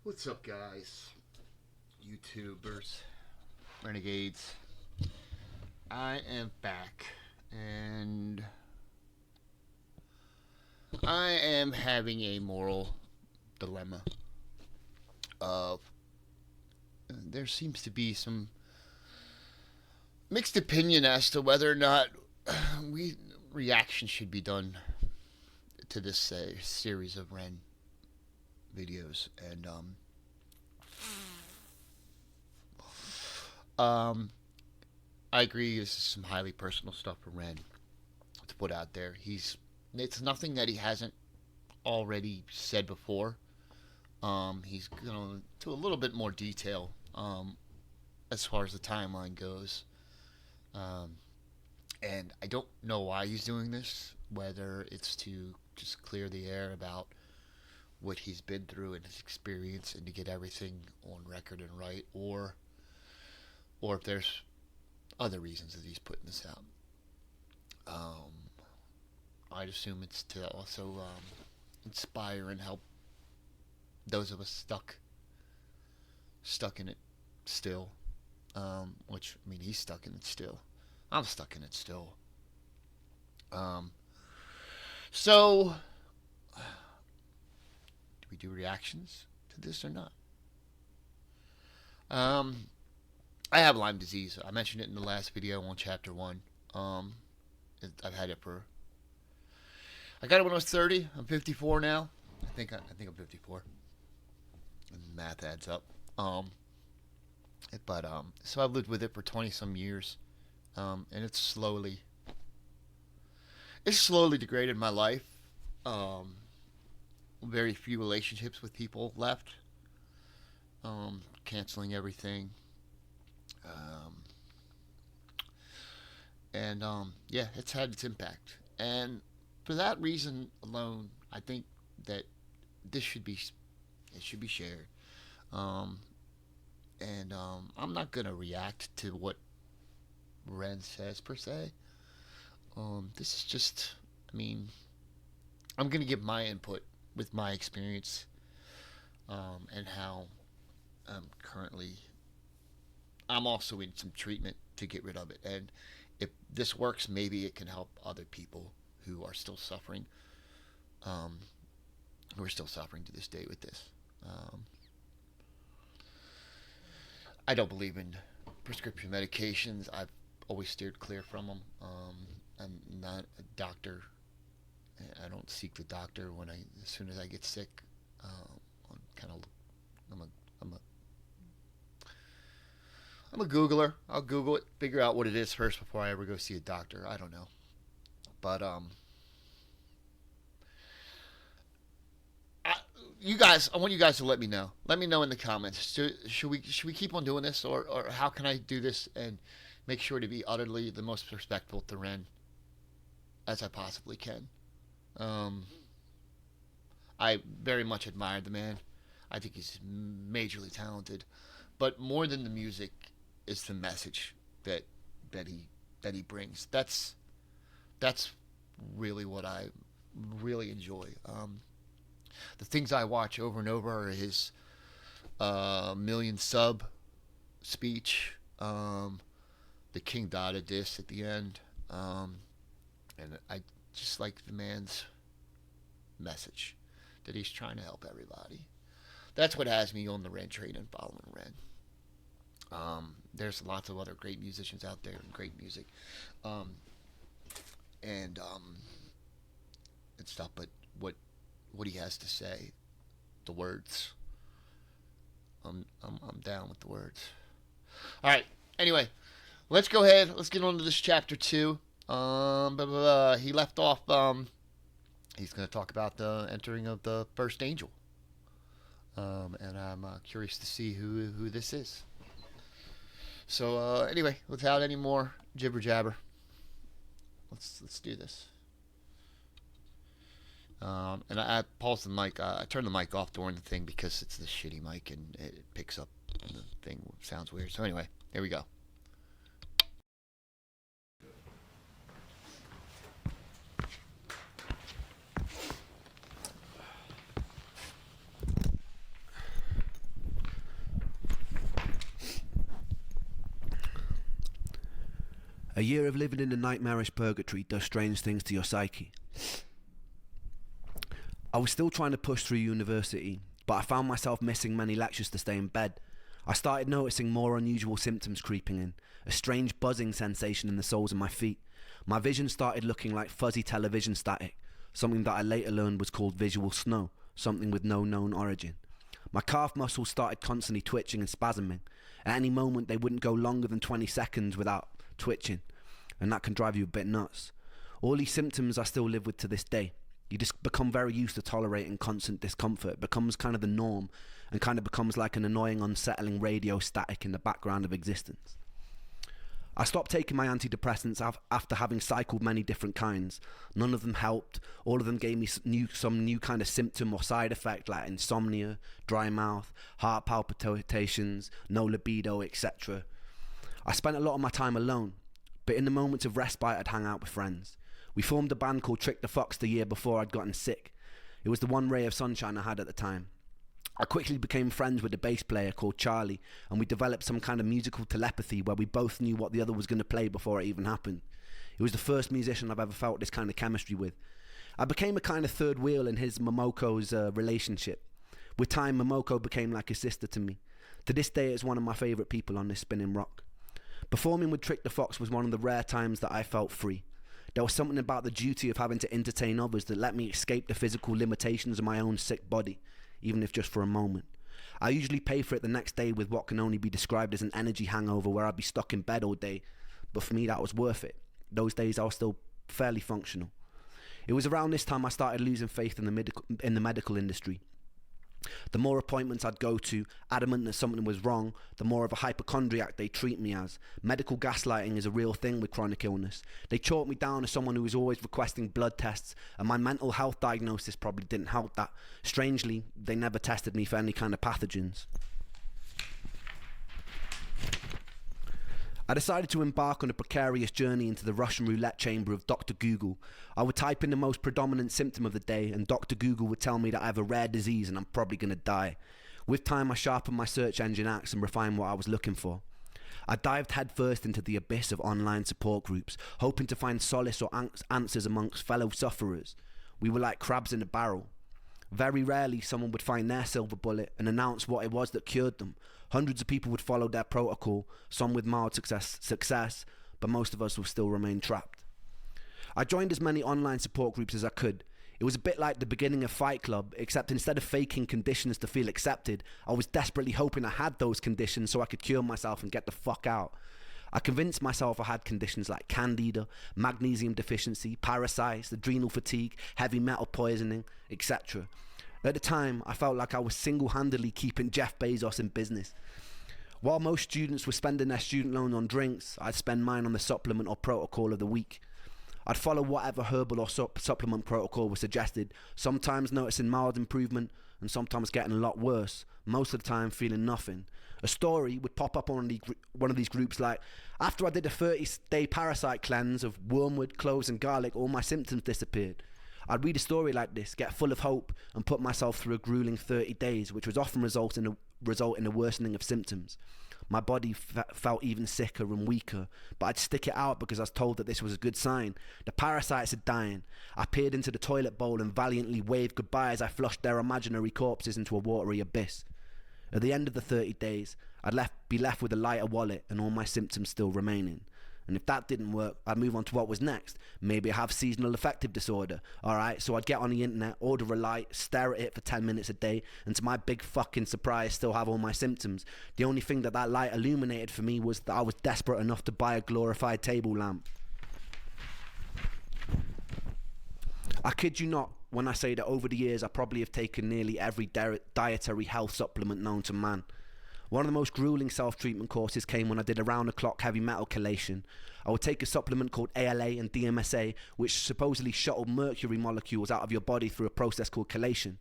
What's up, guys? YouTubers, renegades. I am back, and I am having a moral dilemma of there seems to be some mixed opinion as to whether or not reaction should be done to this series of Ren videos, and I agree. This is some highly personal stuff for Ren to put out there. It's nothing that he hasn't already said before. He's going to a little bit more detail as far as the timeline goes. And I don't know why he's doing this, whether it's to just clear the air about what he's been through and his experience and to get everything on record and right, or if there's other reasons that he's putting this out. I'd assume it's to also inspire and help those of us stuck in it still. Which, I mean, he's stuck in it still. I'm stuck in it still. So, do we do reactions to this or not? I have Lyme disease. I mentioned it in the last video on chapter 1. I've had it for... I got it when I was 30. I'm 54 now. I think I'm 54. And math adds up. So I've lived with it for 20 some years. And it's slowly degraded my life. Very few relationships with people left. Canceling everything. Yeah, it's had its impact. And for that reason alone, I think that it should be shared. I'm not gonna react to what Ren says per se. This is just, I mean, I'm gonna give my input with my experience, and how I'm also in some treatment to get rid of it. And if this works, maybe it can help other people who are still suffering, to this day with this. I don't believe in prescription medications. I've always steered clear from them. I'm not a doctor. I don't seek the doctor as soon as I get sick. I'm a Googler. I'll Google it, figure out what it is first before I ever go see a doctor. I don't know, but I want you guys to let me know. Let me know in the comments. Should we keep on doing this, or how can I do this and make sure to be utterly the most respectful to Ren as I possibly can? I very much admire the man. I think he's majorly talented, but more than the music is the message that he brings. That's really what I really enjoy. The things I watch over and over are his million sub speech, the King Dada diss at the end, and I just like the man's message that he's trying to help everybody. That's what has me on the Ren train and following Ren. There's lots of other great musicians out there and great music, and stuff. But what he has to say, the words, I'm down with the words. All right. Anyway, let's go ahead. Let's get on to this chapter 2. He left off. He's going to talk about the entering of the first angel. And I'm curious to see who this is. So anyway, without any more jibber jabber, let's do this. And I paused the mic. I turned the mic off during the thing because it's this shitty mic and it picks up and the thing sounds weird. So anyway, here we go. A year of living in a nightmarish purgatory does strange things to your psyche. I was still trying to push through university, but I found myself missing many lectures to stay in bed. I started noticing more unusual symptoms creeping in, a strange buzzing sensation in the soles of my feet. My vision started looking like fuzzy television static, something that I later learned was called visual snow, something with no known origin. My calf muscles started constantly twitching and spasming. At any moment they wouldn't go longer than 20 seconds without twitching, and that can drive you a bit nuts. All these symptoms I still live with to this day. You just become very used to tolerating constant discomfort. It becomes kind of the norm and kind of becomes like an annoying, unsettling radio static in the background of existence. I stopped taking my antidepressants after having cycled many different kinds. None of them helped. All of them gave me some new kind of symptom or side effect like insomnia, dry mouth, heart palpitations, no libido, etc. I spent a lot of my time alone, but in the moments of respite I'd hang out with friends. We formed a band called Trick the Fox the year before I'd gotten sick. It was the one ray of sunshine I had at the time. I quickly became friends with a bass player called Charlie, and we developed some kind of musical telepathy where we both knew what the other was going to play before it even happened. He was the first musician I've ever felt this kind of chemistry with. I became a kind of third wheel in his Momoko's relationship. With time, Momoko became like a sister to me. To this day, it's one of my favourite people on this spinning rock. Performing with Trick the Fox was one of the rare times that I felt free. There was something about the duty of having to entertain others that let me escape the physical limitations of my own sick body, even if just for a moment. I usually pay for it the next day with what can only be described as an energy hangover where I'd be stuck in bed all day, but for me that was worth it. Those days I was still fairly functional. It was around this time I started losing faith in the medical industry. The more appointments I'd go to, adamant that something was wrong, the more of a hypochondriac they treat me as. Medical gaslighting is a real thing with chronic illness. They chalk me down as someone who was always requesting blood tests, and my mental health diagnosis probably didn't help that. Strangely, they never tested me for any kind of pathogens. I decided to embark on a precarious journey into the Russian roulette chamber of Dr. Google. I would type in the most predominant symptom of the day, and Dr. Google would tell me that I have a rare disease and I'm probably going to die. With time, I sharpened my search engine axe and refined what I was looking for. I dived headfirst into the abyss of online support groups, hoping to find solace or answers amongst fellow sufferers. We were like crabs in a barrel. Very rarely someone would find their silver bullet and announce what it was that cured them. Hundreds of people would follow their protocol, some with mild success, but most of us will still remain trapped. I joined as many online support groups as I could. It was a bit like the beginning of Fight Club, except instead of faking conditions to feel accepted, I was desperately hoping I had those conditions so I could cure myself and get the fuck out. I convinced myself I had conditions like candida, magnesium deficiency, parasites, adrenal fatigue, heavy metal poisoning, etc. At the time, I felt like I was single-handedly keeping Jeff Bezos in business. While most students were spending their student loan on drinks, I'd spend mine on the supplement or protocol of the week. I'd follow whatever herbal or supplement protocol was suggested, sometimes noticing mild improvement and sometimes getting a lot worse, most of the time feeling nothing. A story would pop up on one of these groups like, after I did a 30-day parasite cleanse of wormwood, cloves and garlic, all my symptoms disappeared. I'd read a story like this, get full of hope and put myself through a grueling 30 days, which would often result in a worsening of symptoms. My body felt even sicker and weaker, but I'd stick it out because I was told that this was a good sign. The parasites are dying. I peered into the toilet bowl and valiantly waved goodbye as I flushed their imaginary corpses into a watery abyss. At the end of the 30 days, I'd be left with a lighter wallet and all my symptoms still remaining. And if that didn't work, I'd move on to what was next. Maybe I have seasonal affective disorder. Alright, so I'd get on the internet, order a light, stare at it for 10 minutes a day, and to my big fucking surprise, still have all my symptoms. The only thing that light illuminated for me was that I was desperate enough to buy a glorified table lamp. I kid you not when I say that over the years I probably have taken nearly every dietary health supplement known to man. One of the most grueling self-treatment courses came when I did a round-the-clock heavy metal chelation. I would take a supplement called ALA and DMSA, which supposedly shuttled mercury molecules out of your body through a process called chelation.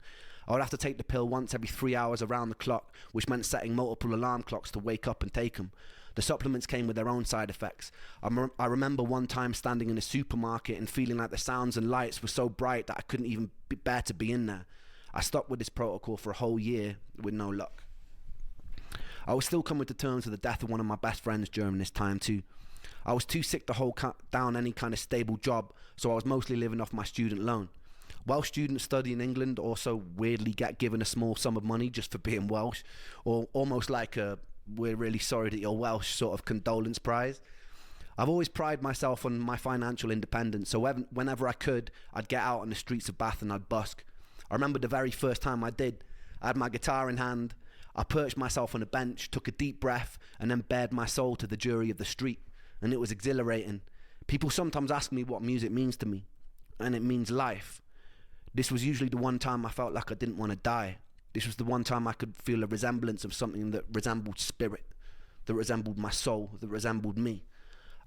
I would have to take the pill once every 3 hours around the clock, which meant setting multiple alarm clocks to wake up and take them. The supplements came with their own side effects. I remember one time standing in a supermarket and feeling like the sounds and lights were so bright that I couldn't even bear to be in there. I stopped with this protocol for a whole year with no luck. I was still coming to terms with the death of one of my best friends during this time too. I was too sick to hold down any kind of stable job, so I was mostly living off my student loan. Welsh students study in England also weirdly get given a small sum of money just for being Welsh, or almost like a "we're really sorry that you're Welsh" sort of condolence prize. I've always prided myself on my financial independence, so whenever I could, I'd get out on the streets of Bath and I'd busk. I remember the very first time I did. I had my guitar in hand, I perched myself on a bench, took a deep breath, and then bared my soul to the jury of the street, and it was exhilarating. People sometimes ask me what music means to me, and it means life. This was usually the one time I felt like I didn't want to die. This was the one time I could feel a resemblance of something that resembled spirit, that resembled my soul, that resembled me.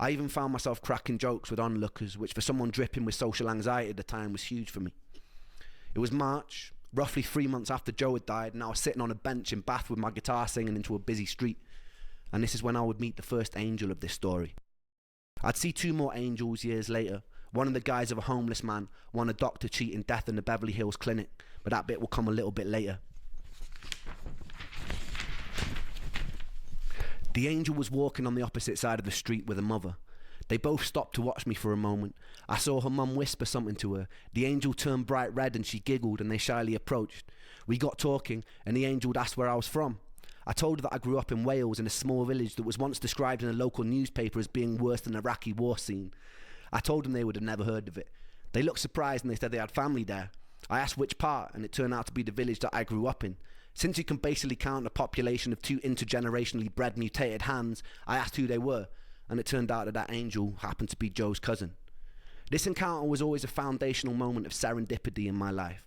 I even found myself cracking jokes with onlookers, which for someone dripping with social anxiety at the time was huge for me. It was March, roughly 3 months after Joe had died, and I was sitting on a bench in Bath with my guitar singing into a busy street. And this is when I would meet the first angel of this story. I'd see 2 more angels years later. One in the guise of a homeless man, one a doctor cheating death in the Beverly Hills clinic, but that bit will come a little bit later. The angel was walking on the opposite side of the street with a mother. They both stopped to watch me for a moment. I saw her mum whisper something to her. The angel turned bright red and she giggled and they shyly approached. We got talking and the angel asked where I was from. I told her that I grew up in Wales in a small village that was once described in a local newspaper as being worse than an Iraqi war scene. I told them they would have never heard of it. They looked surprised and they said they had family there. I asked which part, and it turned out to be the village that I grew up in. Since you can basically count a population of 2 intergenerationally bred mutated hands, I asked who they were, and it turned out that that angel happened to be Joe's cousin. This encounter was always a foundational moment of serendipity in my life.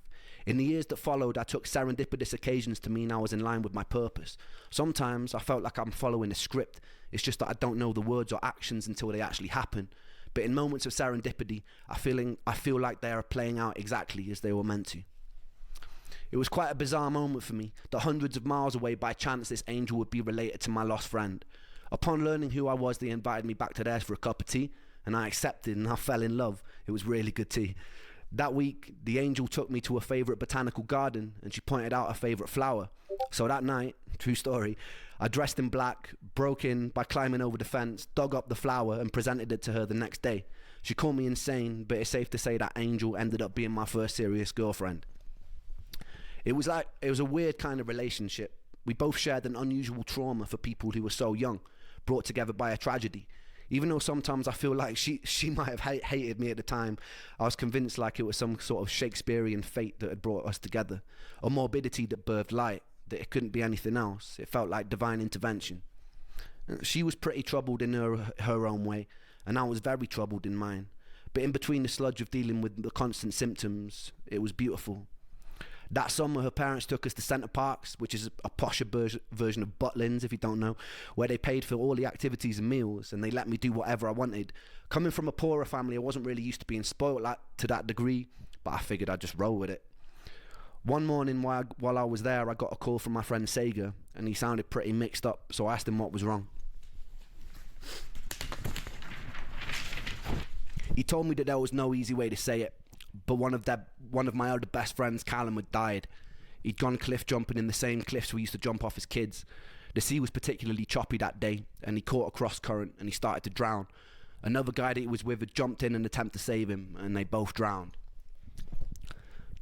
In the years that followed, I took serendipitous occasions to mean I was in line with my purpose. Sometimes I felt like I'm following a script. It's just that I don't know the words or actions until they actually happen. But in moments of serendipity, I feel like they are playing out exactly as they were meant to. It was quite a bizarre moment for me, that hundreds of miles away by chance this angel would be related to my lost friend. Upon learning who I was, they invited me back to theirs for a cup of tea, and I accepted and I fell in love. It was really good tea. That week, the angel took me to a favourite botanical garden and she pointed out a favourite flower. So that night, true story, I dressed in black, broke in by climbing over the fence, dug up the flower and presented it to her the next day. She called me insane, but it's safe to say that angel ended up being my first serious girlfriend. It was a weird kind of relationship. We both shared an unusual trauma for people who were so young, brought together by a tragedy. Even though sometimes I feel like she might have hated me at the time, I was convinced like it was some sort of Shakespearean fate that had brought us together. A morbidity that birthed light, that it couldn't be anything else. It felt like divine intervention. She was pretty troubled in her own way, and I was very troubled in mine. But in between the sludge of dealing with the constant symptoms, it was beautiful. That summer, her parents took us to Centre Parks, which is a posher version of Butlins, if you don't know, where they paid for all the activities and meals, and they let me do whatever I wanted. Coming from a poorer family, I wasn't really used to being spoiled to that degree, but I figured I'd just roll with it. One morning while I was there, I got a call from my friend Sega, and he sounded pretty mixed up, so I asked him what was wrong. He told me that there was no easy way to say it, but one of my other best friends, Callum, had died. He'd gone cliff jumping in the same cliffs we used to jump off as kids. The sea was particularly choppy that day, and he caught a cross current and he started to drown. Another guy that he was with had jumped in an attempt to save him, and they both drowned.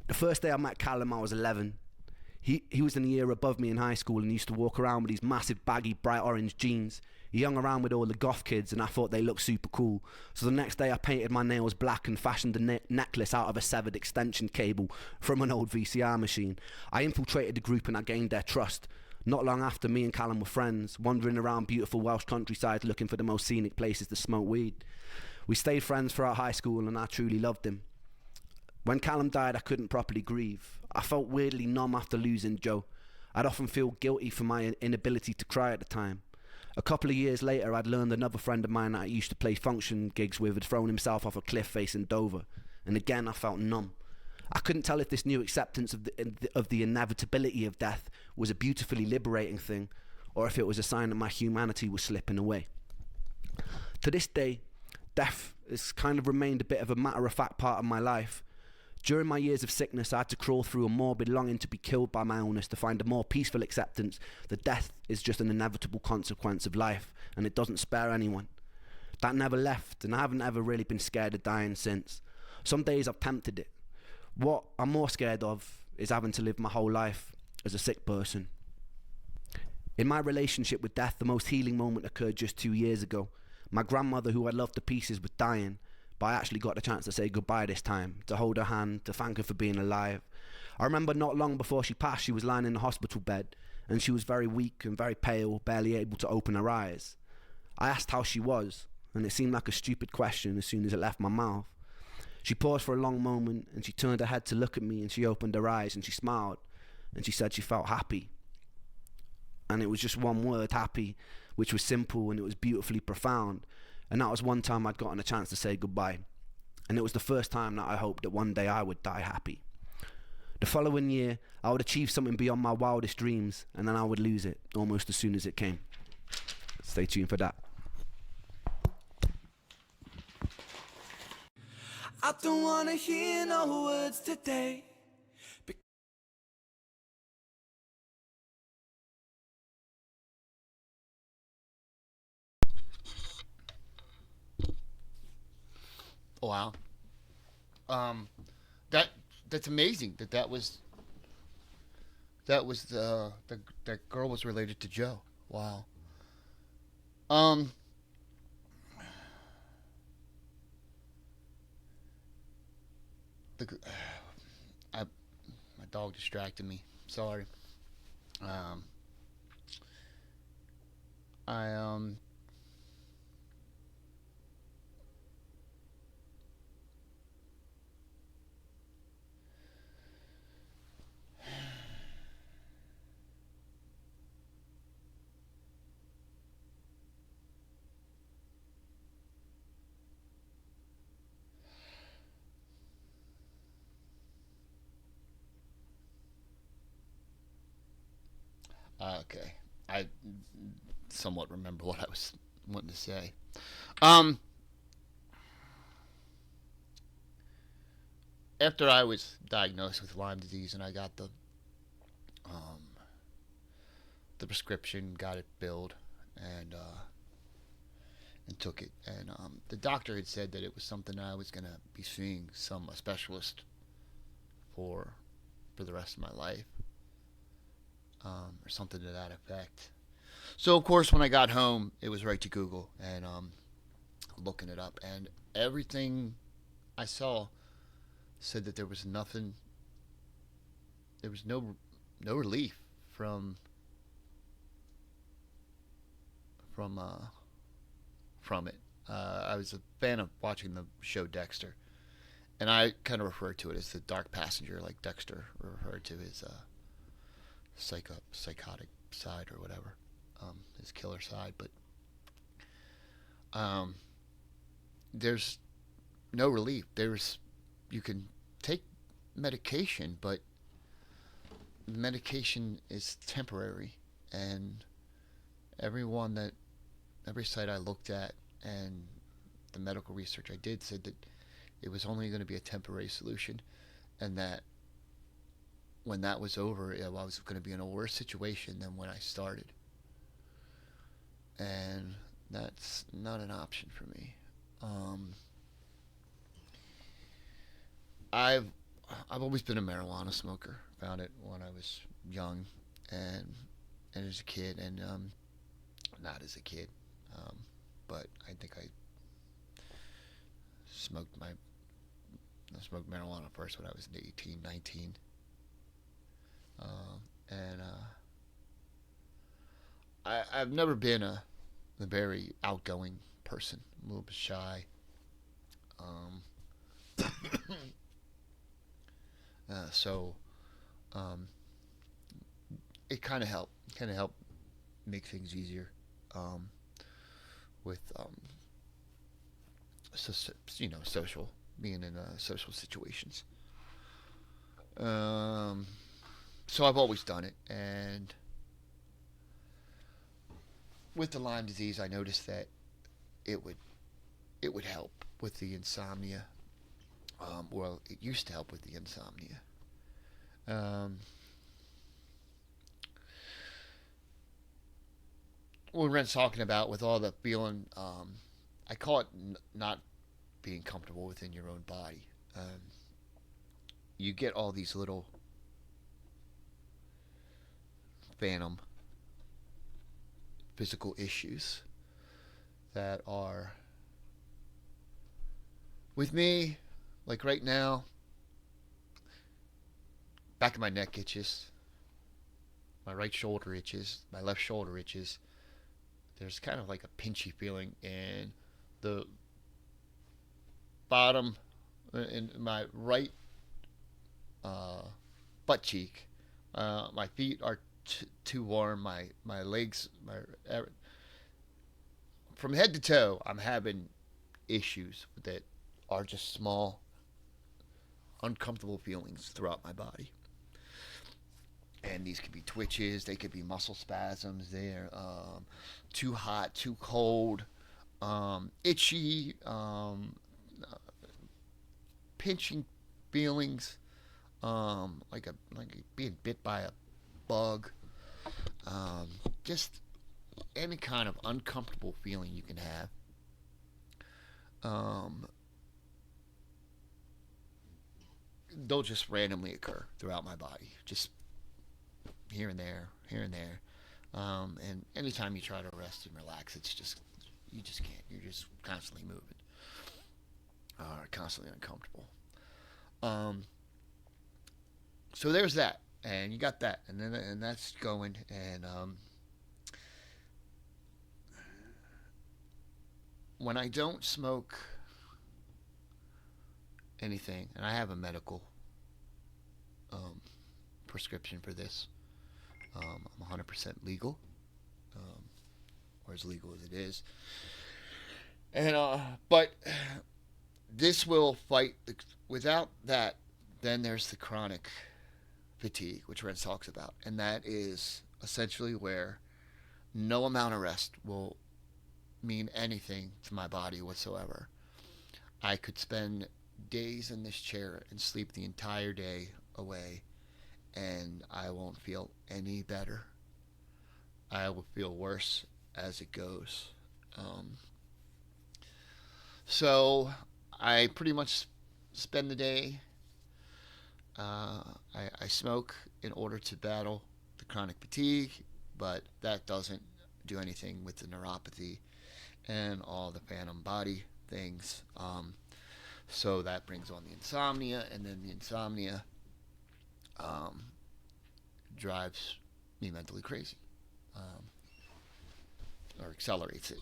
The first day I met Callum, I was 11. He was in a year above me in high school and used to walk around with these massive baggy bright orange jeans. He hung around with all the goth kids and I thought they looked super cool. So the next day I painted my nails black and fashioned a necklace out of a severed extension cable from an old VCR machine. I infiltrated the group and I gained their trust. Not long after, me and Callum were friends, wandering around beautiful Welsh countryside looking for the most scenic places to smoke weed. We stayed friends throughout high school and I truly loved him. When Callum died, I couldn't properly grieve. I felt weirdly numb after losing Joe. I'd often feel guilty for my inability to cry at the time. A couple of years later, I'd learned another friend of mine that I used to play function gigs with had thrown himself off a cliff facing Dover. And again, I felt numb. I couldn't tell if this new acceptance of the inevitability of death was a beautifully liberating thing, or if it was a sign that my humanity was slipping away. To this day, death has kind of remained a bit of a matter-of-fact part of my life. During my years of sickness, I had to crawl through a morbid longing to be killed by my illness to find a more peaceful acceptance that death is just an inevitable consequence of life, and it doesn't spare anyone. That never left, and I haven't ever really been scared of dying since. Some days I've tempted it. What I'm more scared of is having to live my whole life as a sick person. In my relationship with death, the most healing moment occurred just 2 years ago. My grandmother, who I loved to pieces, was dying, but I actually got the chance to say goodbye this time, to hold her hand, to thank her for being alive. I remember not long before she passed, she was lying in the hospital bed, and she was very weak and very pale, barely able to open her eyes. I asked how she was, and it seemed like a stupid question as soon as it left my mouth. She paused for a long moment, and she turned her head to look at me, and she opened her eyes, and she smiled, and she said she felt happy. And it was just one word, happy, which was simple and it was beautifully profound. And that was one time I'd gotten a chance to say goodbye. And it was the first time that I hoped that one day I would die happy. The following year, I would achieve something beyond my wildest dreams, and then I would lose it almost as soon as it came. Stay tuned for that. I don't wanna hear no words today. Wow. That's amazing that was that girl was related to Joe. Wow. Um the I my dog distracted me. Sorry. Um I okay. I somewhat remember what I was wanting to say. Um After I was diagnosed with Lyme disease and I got um the prescription, got it billed, and took it. And the doctor had said that it was something I was gonna be seeing a specialist for the rest of my life, or something to that effect. So of course, when I got home, it was right to Google and looking it up, and everything I saw said that there was nothing. There was no relief from from uh, from it. I was a fan of watching the show Dexter, and I kind of refer to it as the dark passenger, like Dexter referred to his psychotic side or whatever, his killer side. But um, there's no relief. You can take medication, but the medication is temporary, and every site I looked at and the medical research I did said that it was only going to be a temporary solution, and that when that was over, I was going to be in a worse situation than when I started. And that's not an option for me. Um, I've I've always been a marijuana smoker. Found it when I was young, and as a kid, and not as a kid, um, but I think smoked my I smoked marijuana first when I was 18, 19. And I've never been a very outgoing person. I'm a little bit shy. Um, so um, it kind of helped make things easier, um, with social, being in social situations. Um, so I've always done it, and with the Lyme disease, I noticed that it would help with the insomnia. Well, it used to help with the insomnia. Um, what Rent's talking about with all the feeling, I call it not being comfortable within your own body. You get all these little phantom physical issues that are with me, like right now. Back of my neck itches, my right shoulder itches, my left shoulder itches. There's kind of like a pinchy feeling in the bottom, in my right butt cheek. My feet are too warm. My legs, from head to toe, I'm having issues that are just small, uncomfortable feelings throughout my body. And these could be twitches, they could be muscle spasms. They're too hot, too cold, itchy, pinching feelings, like being bit by a bug, just any kind of uncomfortable feeling you can have. They'll just randomly occur throughout my body, just here and there, here and there. And anytime you try to rest and relax, it's just, you just can't. You're just constantly moving, constantly uncomfortable. So there's that, and you got that, and that's going, and when I don't smoke anything, and I have a medical prescription for this. I'm 100% legal, or as legal as it is, and but this will fight without that. Then there's the chronic fatigue, which Renz talks about, and that is essentially where no amount of rest will mean anything to my body whatsoever. I could spend days in this chair and sleep the entire day away, and I won't feel any better. I will feel worse as it goes. So I pretty much spend the day. I smoke in order to battle the chronic fatigue, but that doesn't do anything with the neuropathy and all the phantom body things. So that brings on the insomnia, and then the insomnia drives me mentally crazy, or accelerates it.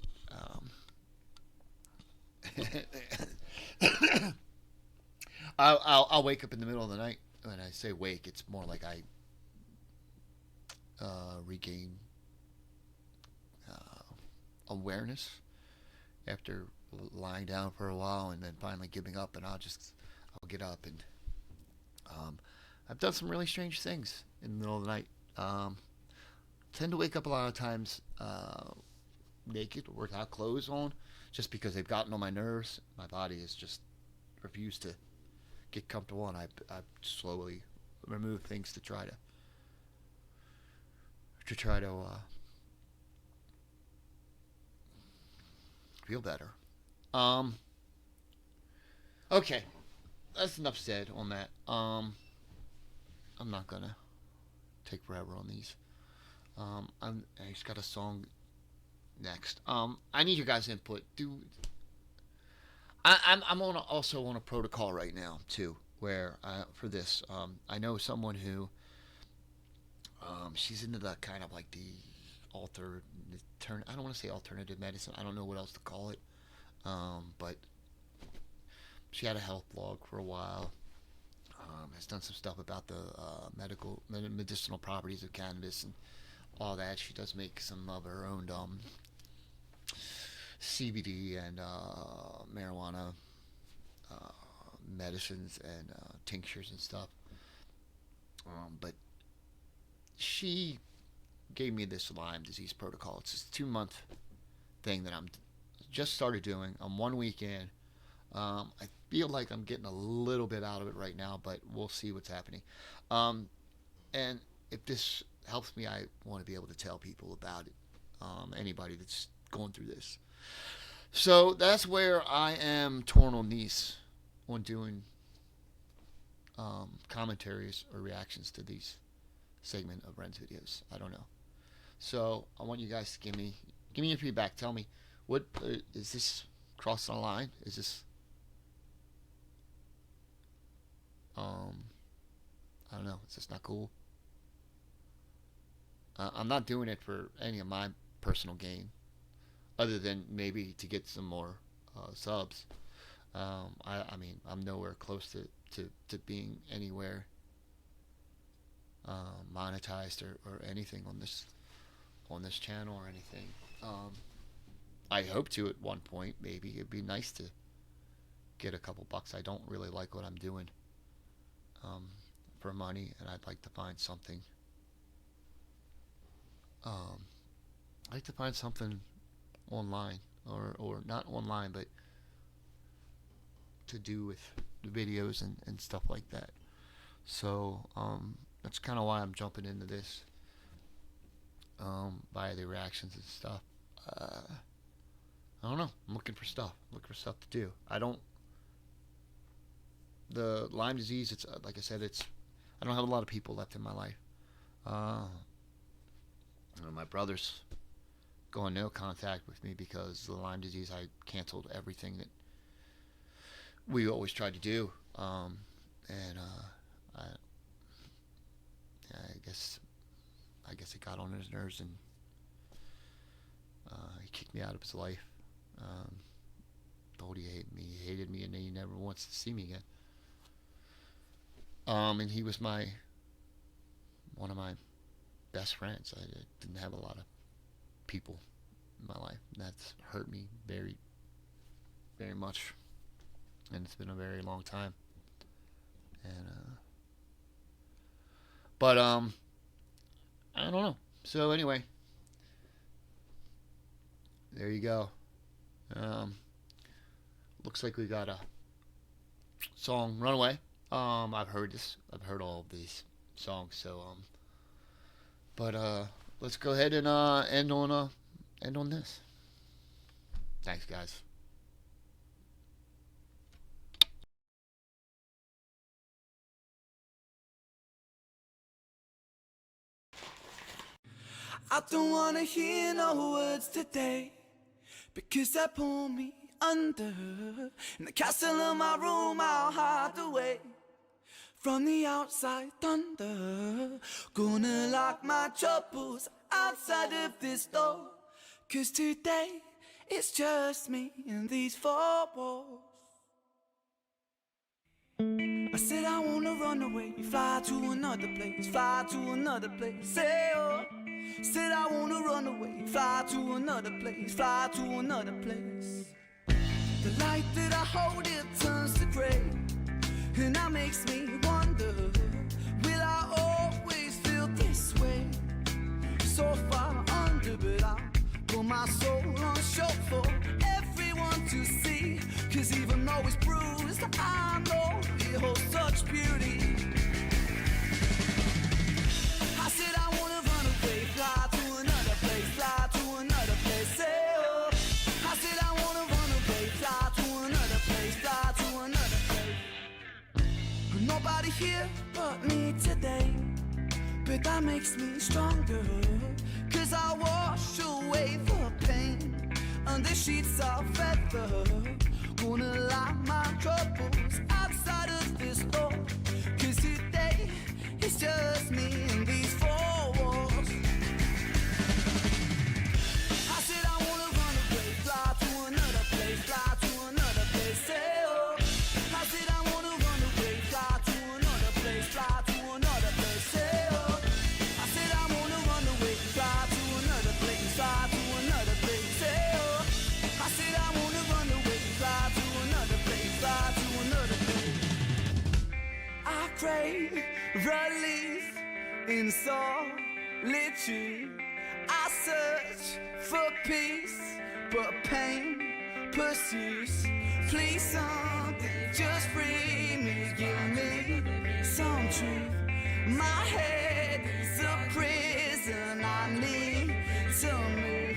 I'll wake up in the middle of the night. When I say wake, it's more like I regain awareness after lying down for a while and then finally giving up, and I'll get up, and I've done some really strange things in the middle of the night. Tend to wake up a lot of times naked or without clothes on, just because they've gotten on my nerves. My body has just refused to get comfortable, and I've slowly removed things to try to feel better. Okay, that's enough said on that. I'm not gonna take forever on these. I just got a song next. I need your guys' input. I'm also on a protocol right now too, where for this, I know someone who she's into the kind of like the I don't want to say alternative medicine. I don't know what else to call it. But she had a health blog for a while. Has done some stuff about the medicinal properties of cannabis and all that. She does make some of her own CBD and marijuana medicines and tinctures and stuff. But she gave me this Lyme disease protocol. It's a 2-month thing that I'm just started doing. I'm 1 week in. I feel like I'm getting a little bit out of it right now, but we'll see what's happening. And if this helps me, I want to be able to tell people about it. Anybody that's going through this. So that's where I am torn on these, on doing commentaries or reactions to these segment of Ren's videos. I don't know. So I want you guys to give me your feedback. Tell me, what is this crossing a line? Is this I don't know. Is this not cool? I'm not doing it for any of my personal gain, other than maybe to get some more subs. I mean, I'm nowhere close to being anywhere monetized or anything on this channel or anything. I hope to at one point. Maybe it'd be nice to get a couple bucks. I don't really like what I'm doing for money, and I'd like to find something. I'd like to find something online, or not online, but to do with the videos and stuff like that. So that's kind of why I'm jumping into this via the reactions and stuff. I don't know. I'm looking for stuff. To do. The Lyme disease, it's like I said, I don't have a lot of people left in my life. My brother's going no contact with me because of the Lyme disease. I canceled everything that we always tried to do, and I guess it got on his nerves, and he kicked me out of his life. Told he hated me, and he never wants to see me again. And he was one of my best friends. I didn't have a lot of people in my life. That's hurt me very, very much, and it's been a very long time. And but I don't know. So anyway, there you go. Looks like we got a song, Runaway. I've heard this. I've heard all of these songs. So but let's go ahead and end on this. Thanks, guys. I don't wanna hear no words today, because that pull me under. In the castle of my room I'll hide away from the outside thunder. Gonna lock my troubles outside of this door, 'cause today it's just me and these four walls. I said I wanna run away, fly to another place, fly to another place, say oh. Said I wanna run away, fly to another place, fly to another place. The light that I hold, it turns to grey, and that makes me wonder, will I always feel this way? So far under, but I put my soul on show for everyone to see, 'cause even though it's bruised, I know it holds such beauty. I said I wanna run away, fly to another place, fly to another place, say oh. I said I wanna run away, fly to another place, fly to another place. Nobody here but me today, but that makes me stronger, 'cause I wash away the pain under sheets of feather. Gonna lock my troubles outside of this door, 'cause today it's just me and these four walls. I said I wanna run away, fly to another place, fly to another place, say oh. I said I wanna run away, fly to another place, fly to another place, say oh. I said I wanna run away, fly to another place, fly to another place, say oh. I said I wanna run away, fly to another place, fly to another place. I crave relief in solitude. I search for peace, but pain pursues. Please something, just free me, give me some truth. My head is a prison, I need to move.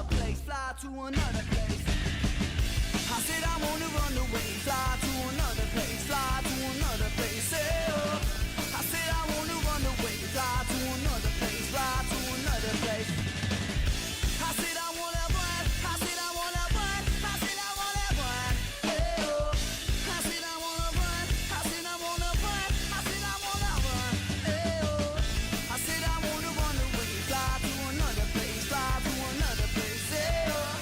another place, fly to another place. I said I wanna run away, fly to another place, fly to another place. Hey, oh. I said I wanna run away, fly to another place, fly to another place. I said I wanna run, I said I wanna run, I said I wanna run. Hey, oh. I said I wanna run, I said I wanna run, I said I wanna run. Hey, oh. I said I wanna run away, fly to another place, fly to another place. Hey, oh.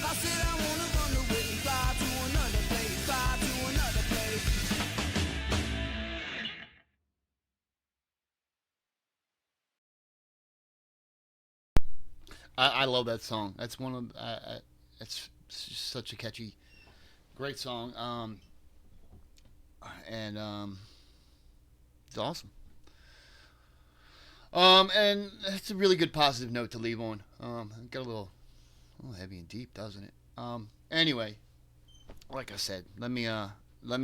I said I wanna run away, fly to another place, fly to another place. I love that song. That's one of it's such a catchy, great song. And it's awesome. And it's a really good positive note to leave on. Got a little heavy and deep, doesn't it? Anyway, like I said, let me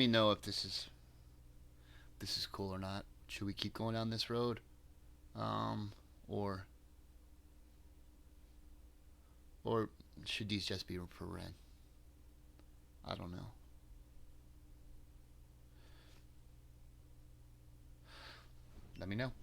know if this is cool or not. Should we keep going down this road, or should these just be for Ren? I don't know. Let me know.